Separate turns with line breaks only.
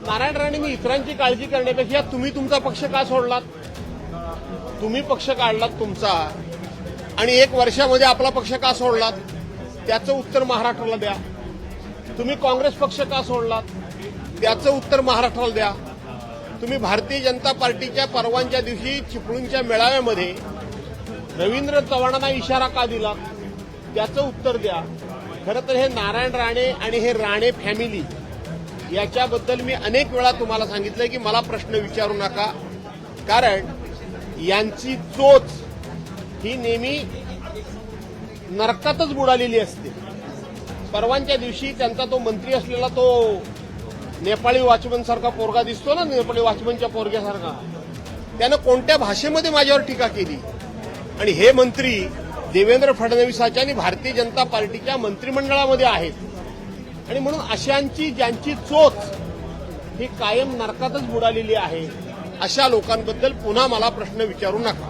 नारायण राणेंनी इतरांची काळजी करण्यापेक्षा तुम्ही तुमचा पक्ष का सोडलात? तुम्ही पक्ष काढलात तुमचा आणि 1 वर्षामध्ये आपला पक्ष का सोडलात? त्याचं उत्तर महाराष्ट्राला द्या. तुम्ही काँग्रेस पक्ष का सोडलात? त्याचं उत्तर महाराष्ट्राला द्या. तुम्ही भारतीय जनता पार्टीच्या परवानच्या दिवशी चिपळूणच्या मेळाव्यामध्ये रवींद्र चव्हाणांना इशारा का दिला? त्याचं उत्तर द्या. खरं तर हे नारायण राणे आणि हे राणे फॅमिली याच्याबद्दल मी अनेक वेळा तुम्हाला सांगितलंय की मला प्रश्न विचारू नका, कारण यांची चोच ही नेहमी नरकातच बुडालेली असते. परवानच्या दिवशी त्यांचा तो मंत्री असलेला तो नेपाळी वॉचमन सारखा पोरगा दिसतो ना, नेपाळी वॉचमनच्या पोरग्यासारखा, त्यानं कोणत्या भाषेमध्ये माझ्यावर टीका केली. आणि हे मंत्री देवेंद्र फडणवीसांच्या आणि भारतीय जनता पार्टीच्या मंत्रिमंडळामध्ये आहेत. आणि म्हणून अशांची ज्यांची चोच ही कायम नरकातच बुडालेली आहे, अशा लोकांबद्दल पुन्हा मला प्रश्न विचारू नका.